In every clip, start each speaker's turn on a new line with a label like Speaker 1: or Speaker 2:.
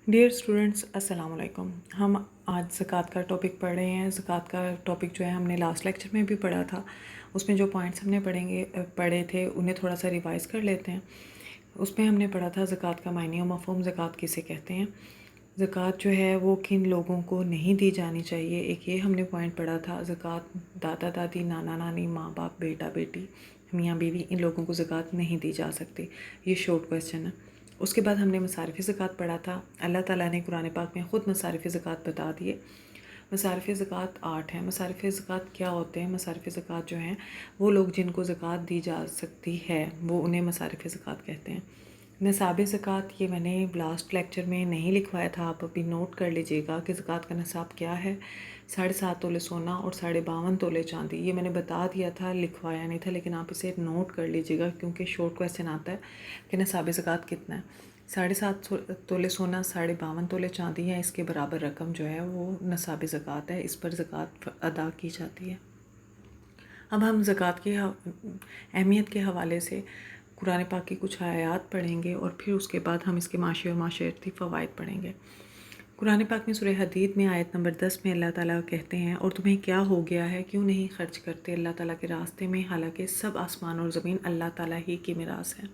Speaker 1: Dear students, السلام علیکم۔ ہم آج زکوٰۃ کا ٹاپک پڑھ رہے ہیں۔ زکوٰۃ کا ٹاپک جو ہے ہم نے لاسٹ لیکچر میں بھی پڑھا تھا۔ اس میں جو پوائنٹس ہم نے پڑھے تھے انہیں تھوڑا سا ریوائز کر لیتے ہیں۔ اس میں ہم نے پڑھا تھا زکوٰۃ کا معنی و مفہوم، زکوٰۃ کسے کہتے ہیں، زکوٰۃ جو ہے وہ کن لوگوں کو نہیں دی جانی چاہیے۔ ایک یہ ہم نے پوائنٹ پڑھا تھا، زکوٰۃ دادا دادی، نانا نانی، ماں باپ، بیٹا بیٹی، میاں بیوی، ان لوگوں کو زکوٰۃ نہیں دی جا سکتی۔ یہ شارٹ کویسچن ہے۔ اس کے بعد ہم نے مصارف زکوٰۃ پڑھا تھا۔ اللہ تعالیٰ نے قرآن پاک میں خود مصارف زکوٰۃ بتا دیے۔ مصارف زکوٰۃ 8 ہیں۔ مصارف زکوٰۃ کیا ہوتے ہیں؟ مصارف زکوٰۃ جو ہیں وہ لوگ جن کو زکوٰۃ دی جا سکتی ہے وہ انہیں مصارف زکوٰۃ کہتے ہیں۔ نصاب زکوٰۃ یہ میں نے لاسٹ لیکچر میں نہیں لکھوایا تھا، آپ ابھی نوٹ کر لیجئے گا کہ زکوٰۃ کا نصاب کیا ہے۔ 7.5 تولے سونا اور 52.5 تولے چاندی، یہ میں نے بتا دیا تھا، لکھوایا نہیں تھا، لیکن آپ اسے نوٹ کر لیجئے گا کیونکہ شارٹ کویسچن آتا ہے کہ نصاب زکوٰۃ کتنا ہے۔ 7.5 تولے سونا، 52.5 تولے چاندی ہے، اس کے برابر رقم جو ہے وہ نصاب زکوٰۃ ہے، اس پر زکوٰۃ ادا کی جاتی ہے۔ اب ہم زکوٰۃ کی اہمیت کے حوالے سے قرآن پاک کی کچھ آیات پڑھیں گے اور پھر اس کے بعد ہم اس کے معاشی اور معاشرتی فوائد پڑھیں گے۔ قرآن پاک میں سورہ حدید میں آیت نمبر 10 میں اللہ تعالیٰ کہتے ہیں، اور تمہیں کیا ہو گیا ہے، کیوں نہیں خرچ کرتے اللہ تعالیٰ کے راستے میں، حالانکہ سب آسمان اور زمین اللہ تعالیٰ ہی کی میراث ہے۔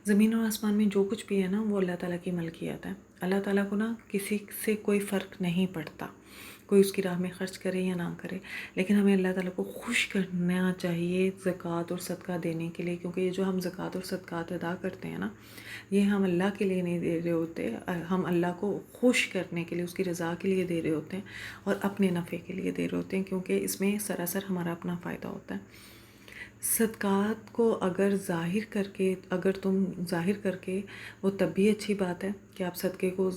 Speaker 1: زمین اور آسمان میں جو کچھ بھی ہے نا وہ اللہ تعالیٰ کی ملکیت ہے۔ اللہ تعالیٰ کو نا کسی سے کوئی فرق نہیں پڑتا، کوئی اس کی راہ میں خرچ کرے یا نہ کرے، لیکن ہمیں اللہ تعالیٰ کو خوش کرنا چاہیے زکوٰۃ اور صدقہ دینے کے لیے، کیونکہ یہ جو ہم زکوٰۃ اور صدقات ادا کرتے ہیں نا، یہ ہم اللہ کے لیے نہیں دے رہے ہوتے، ہم اللہ کو خوش کرنے کے لیے، اس کی رضا کے لیے دے رہے ہوتے ہیں اور اپنے نفع کے لیے دے رہے ہوتے ہیں، کیونکہ اس میں سراسر ہمارا اپنا فائدہ ہوتا ہے۔ صدقات کو اگر تم ظاہر کر کے وہ تب بھی اچھی بات ہے کہ آپ صدقے کو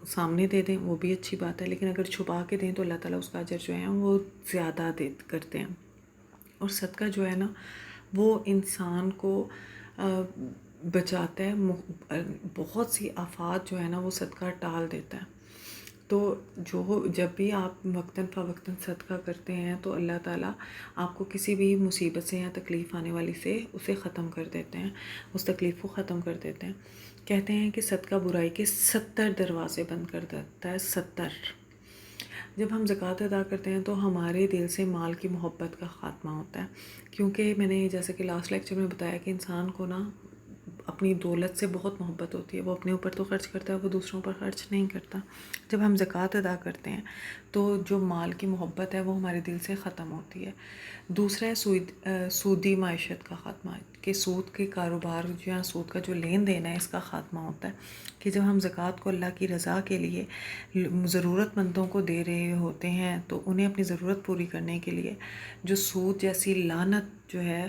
Speaker 1: سامنے دے دیں، وہ بھی اچھی بات ہے، لیکن اگر چھپا کے دیں تو اللہ تعالیٰ اس کا اجر جو ہے وہ زیادہ کرتے ہیں۔ اور صدقہ جو ہے نا وہ انسان کو بچاتا ہے، بہت سی آفات جو ہے نا وہ صدقہ ٹال دیتا ہے۔ تو جب بھی آپ وقتاً فوقتاً صدقہ کرتے ہیں تو اللہ تعالیٰ آپ کو کسی بھی مصیبت سے یا تکلیف آنے والی سے اسے ختم کر دیتے ہیں، اس تکلیف کو ختم کر دیتے ہیں۔ کہتے ہیں کہ صدقہ برائی کے 70 دروازے بند کر دیتا ہے، 70۔ جب ہم زکوٰۃ ادا کرتے ہیں تو ہمارے دل سے مال کی محبت کا خاتمہ ہوتا ہے، کیونکہ میں نے جیسے کہ لاسٹ لیکچر میں بتایا کہ انسان کو نا اپنی دولت سے بہت محبت ہوتی ہے، وہ اپنے اوپر تو خرچ کرتا ہے، وہ دوسروں پر خرچ نہیں کرتا۔ جب ہم زکوٰۃ ادا کرتے ہیں تو جو مال کی محبت ہے وہ ہمارے دل سے ختم ہوتی ہے۔ دوسرا ہے سودی معیشت کا خاتمہ، کہ سود کے کاروبار یا سود کا جو لین دین ہے اس کا خاتمہ ہوتا ہے، کہ جب ہم زکوٰۃ کو اللہ کی رضا کے لیے ضرورت مندوں کو دے رہے ہوتے ہیں تو انہیں اپنی ضرورت پوری کرنے کے لیے جو سود جیسی لعنت جو ہے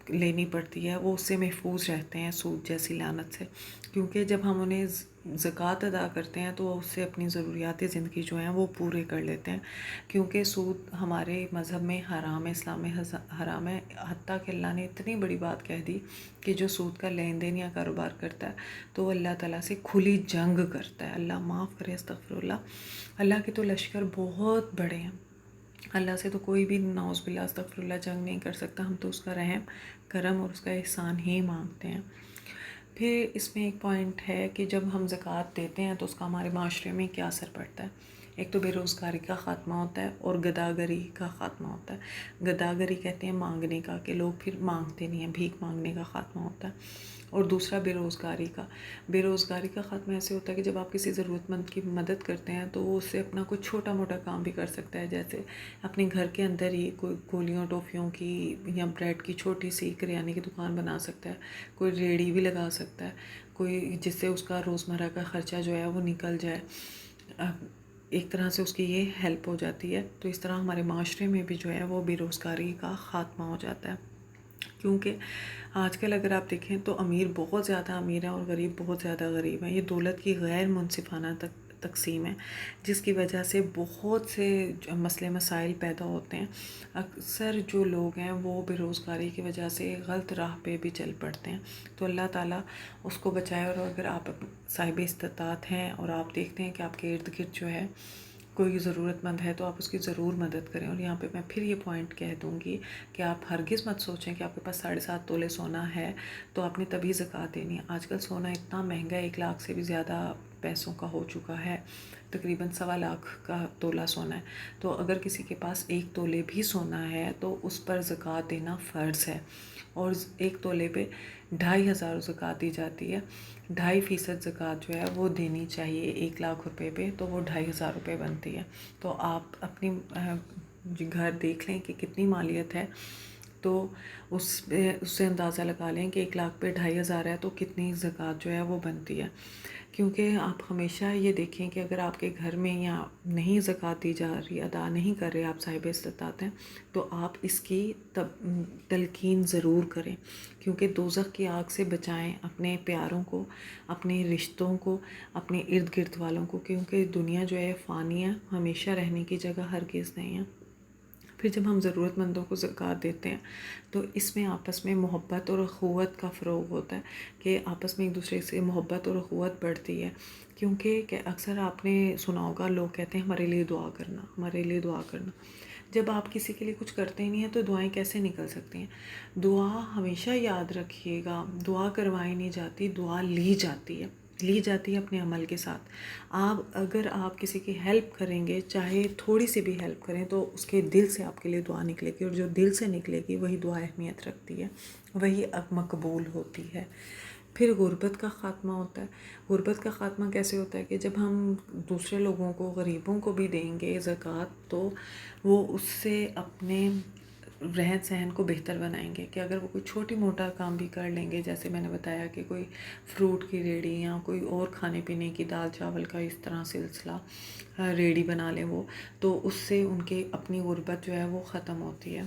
Speaker 1: لینی پڑتی ہے وہ اس سے محفوظ رہتے ہیں، سود جیسی لعنت سے، کیونکہ جب ہم انہیں زکوٰۃ ادا کرتے ہیں تو وہ اس سے اپنی ضروریات زندگی جو ہیں وہ پورے کر لیتے ہیں، کیونکہ سود ہمارے مذہب میں حرام ہے، اسلام میں حرام ہے، حتیٰ کہ اللہ نے اتنی بڑی بات کہہ دی کہ جو سود کا لین دین یا کاروبار کرتا ہے تو وہ اللہ تعالیٰ سے کھلی جنگ کرتا ہے۔ اللہ معاف کرے، استغفر اللہ کے تو لشکر بہت بڑے ہیں، اللہ سے تو کوئی بھی نعوذ باللہ استغفر اللہ جنگ نہیں کر سکتا، ہم تو اس کا رحم کرم اور اس کا احسان ہی مانگتے ہیں۔ پھر اس میں ایک پوائنٹ ہے کہ جب ہم زکوٰۃ دیتے ہیں تو اس کا ہمارے معاشرے میں کیا اثر پڑتا ہے۔ ایک تو بے روزگاری کا خاتمہ ہوتا ہے اور گداگری کا خاتمہ ہوتا ہے۔ گداگری کہتے ہیں مانگنے کا، کہ لوگ پھر مانگتے نہیں ہیں، بھیک مانگنے کا خاتمہ ہوتا ہے۔ اور دوسرا بے روزگاری کا خاتمہ ایسے ہوتا ہے کہ جب آپ کسی ضرورت مند کی مدد کرتے ہیں تو وہ اس سے اپنا کوئی چھوٹا موٹا کام بھی کر سکتا ہے، جیسے اپنے گھر کے اندر ہی کوئی گولیوں ٹوفیوں کی یا بریڈ کی چھوٹی سی کریانے کی دکان بنا سکتا ہے، کوئی ریڑھی بھی لگا سکتا ہے، کوئی جس سے اس کا روزمرہ کا خرچہ جو ہے وہ نکل جائے، ایک طرح سے اس کی یہ ہیلپ ہو جاتی ہے۔ تو اس طرح ہمارے معاشرے میں بھی جو ہے وہ بے روزگاری کا خاتمہ ہو جاتا ہے، کیونکہ آج کل اگر آپ دیکھیں تو امیر بہت زیادہ امیر ہیں اور غریب بہت زیادہ غریب ہیں۔ یہ دولت کی غیر منصفانہ تقسیم ہے، جس کی وجہ سے بہت سے مسئلے مسائل پیدا ہوتے ہیں۔ اکثر جو لوگ ہیں وہ بے روزگاری کی وجہ سے غلط راہ پہ بھی چل پڑتے ہیں، تو اللہ تعالیٰ اس کو بچائے۔ اور اگر آپ صاحب استطاعت ہیں اور آپ دیکھتے ہیں کہ آپ کے ارد گرد جو ہے کوئی ضرورت مند ہے تو آپ اس کی ضرور مدد کریں۔ اور یہاں پہ میں پھر یہ پوائنٹ کہہ دوں گی کہ آپ ہرگز مت سوچیں کہ آپ کے پاس 7.5 تولے سونا ہے تو آپ نے تبھی زکوٰۃ دینی ہے۔ آج کل سونا اتنا مہنگا ہے، 1 لاکھ سے بھی زیادہ پیسوں کا ہو چکا ہے، تقریباً 1.25 کا تولہ سونا ہے. تو اگر کسی کے پاس 1 تولے بھی سونا ہے تو اس پر زکوٰۃ دینا فرض ہے، اور 1 تولے پہ 2,500 زکوٰۃ دی جاتی ہے. 2.5% زکوٰۃ جو ہے وہ دینی چاہیے 1 لاکھ روپے پہ، تو وہ 2,500 روپے بنتی ہے. تو آپ اپنی گھر دیکھ لیں کہ کتنی مالیت ہے، تو اس سے اندازہ لگا لیں کہ 1 لاکھ پہ 2,500 ہے تو کتنی زکوٰۃ جو ہے وہ بنتی ہے. کیونکہ آپ ہمیشہ یہ دیکھیں کہ اگر آپ کے گھر میں یا نہیں زکوٰۃ دی جا رہی، ادا نہیں کر رہے آپ صاحب استطاعت ہیں، تو آپ اس کی تلقین ضرور کریں، کیونکہ دوزخ کی آگ سے بچائیں اپنے پیاروں کو، اپنے رشتوں کو، اپنے ارد گرد والوں کو، کیونکہ دنیا جو ہے فانی ہے، ہمیشہ رہنے کی جگہ ہرگز نہیں ہے. پھر جب ہم ضرورت مندوں کو زکوٰۃ دیتے ہیں تو اس میں آپس میں محبت اور اخوت کا فروغ ہوتا ہے، کہ آپس میں ایک دوسرے سے محبت اور اخوت بڑھتی ہے. کیونکہ اکثر آپ نے سنا ہوگا لوگ کہتے ہیں ہمارے لیے دعا کرنا، ہمارے لیے دعا کرنا. جب آپ کسی کے لیے کچھ کرتے ہی نہیں ہیں تو دعائیں کیسے نکل سکتی ہیں؟ دعا ہمیشہ یاد رکھیے گا، دعا کروائی نہیں جاتی، دعا لی جاتی ہے اپنے عمل کے ساتھ. اگر آپ کسی کی ہیلپ کریں گے، چاہے تھوڑی سی بھی ہیلپ کریں، تو اس کے دل سے آپ کے لیے دعا نکلے گی، اور جو دل سے نکلے گی وہی دعا اہمیت رکھتی ہے، وہی اب مقبول ہوتی ہے. پھر غربت کا خاتمہ ہوتا ہے. غربت کا خاتمہ کیسے ہوتا ہے؟ کہ جب ہم دوسرے لوگوں کو، غریبوں کو بھی دیں گے زکوٰۃ، تو وہ اس سے اپنے رہن سہن کو بہتر بنائیں گے. کہ اگر وہ کوئی چھوٹی موٹا کام بھی کر لیں گے، جیسے میں نے بتایا کہ کوئی فروٹ کی ریڑھی یا کوئی اور کھانے پینے کی دال چاول کا اس طرح سلسلہ ریڑھی بنا لیں وہ، تو اس سے ان کے اپنی غربت جو ہے وہ ختم ہوتی ہے.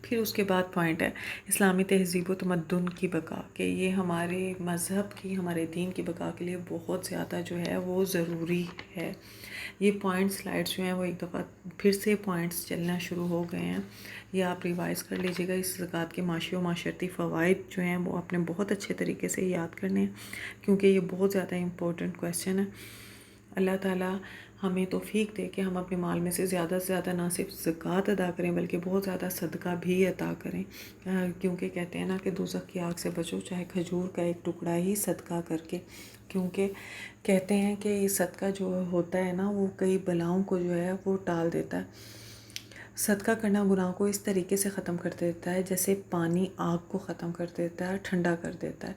Speaker 1: پھر اس کے بعد پوائنٹ ہے اسلامی تہذیب و تمدن کی بقا، کہ یہ ہمارے مذہب کی، ہمارے دین کی بقا کے لیے بہت زیادہ جو ہے وہ ضروری ہے. یہ پوائنٹ سلائڈس جو ہیں وہ ایک دفعہ پھر سے پوائنٹس چلنا شروع ہو گئے ہیں، یہ آپ ریوائز کر لیجیے گا. اس زکوٰۃ کے معاشی و معاشرتی فوائد جو ہیں وہ آپ نے بہت اچھے طریقے سے یاد کرنے ہیں، کیونکہ یہ بہت زیادہ امپورٹنٹ کویسچن ہے. اللہ تعالیٰ ہمیں توفیق دے کہ ہم اپنے مال میں سے زیادہ نہ صرف زکوٰۃ ادا کریں بلکہ بہت زیادہ صدقہ بھی عطا کریں. کیونکہ کہتے ہیں نا کہ دوزخ کی آگ سے بچو چاہے کھجور کا ایک ٹکڑا ہی صدقہ کر کے. کیونکہ کہتے ہیں کہ یہ صدقہ جو ہوتا ہے نا وہ کئی بلاؤں کو جو ہے وہ ٹال دیتا ہے. صدقہ کرنا گناہ کو اس طریقے سے ختم کر دیتا ہے جیسے پانی آگ کو ختم کر دیتا ہے، ٹھنڈا کر دیتا ہے.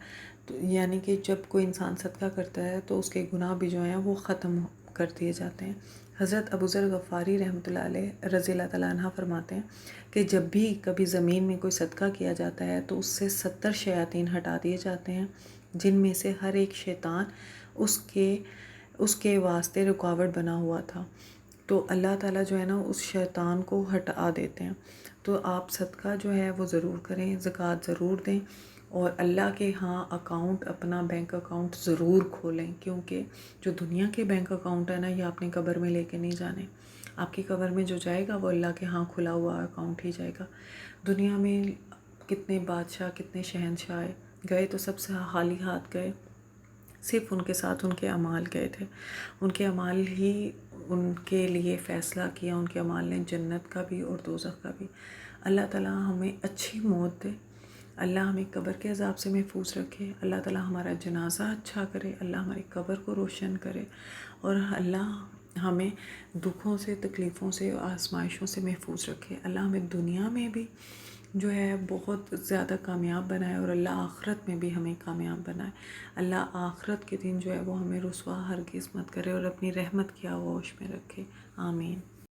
Speaker 1: تو یعنی کہ جب کوئی انسان صدقہ کرتا ہے تو اس کے گناہ بھی جو ہیں وہ ختم کر دیے جاتے ہیں. حضرت ابوذر غفاری رحمۃ اللہ علیہ رضی اللہ تعالیٰ عنہ فرماتے ہیں کہ جب بھی کبھی زمین میں کوئی صدقہ کیا جاتا ہے تو اس سے 70 شیاطین ہٹا دیے جاتے ہیں، جن میں سے ہر ایک شیطان اس کے واسطے رکاوٹ بنا ہوا تھا. تو اللہ تعالیٰ جو ہے نا اس شیطان کو ہٹا دیتے ہیں. تو آپ صدقہ جو ہے وہ ضرور کریں، زکوٰۃ ضرور دیں، اور اللہ کے ہاں اپنا بینک اکاؤنٹ ضرور کھولیں. کیونکہ جو دنیا کے بینک اکاؤنٹ ہے نا یہ آپ نے قبر میں لے کے نہیں جانے. آپ کی قبر میں جو جائے گا وہ اللہ کے ہاں کھلا ہوا اکاؤنٹ ہی جائے گا. دنیا میں کتنے بادشاہ، کتنے شہنشاہ گئے تو سب سے خالی ہاتھ گئے، صرف ان کے ساتھ ان کے اعمال گئے تھے. ان کے اعمال ہی ان کے لیے فیصلہ کیا، ان کے اعمال نے جنت کا بھی اور دوزخ کا بھی. اللہ تعالیٰ ہمیں اچھی موت دے، اللہ ہمیں قبر کے عذاب سے محفوظ رکھے، اللہ تعالیٰ ہمارا جنازہ اچھا کرے، اللہ ہماری قبر کو روشن کرے، اور اللہ ہمیں دکھوں سے، تکلیفوں سے، آزمائشوں سے محفوظ رکھے. اللہ ہمیں دنیا میں بھی جو ہے بہت زیادہ کامیاب بنائے، اور اللہ آخرت میں بھی ہمیں کامیاب بنائے. اللہ آخرت کے دن جو ہے وہ ہمیں رسوا ہرگز مت کرے اور اپنی رحمت کی آغوش میں رکھے. آمین.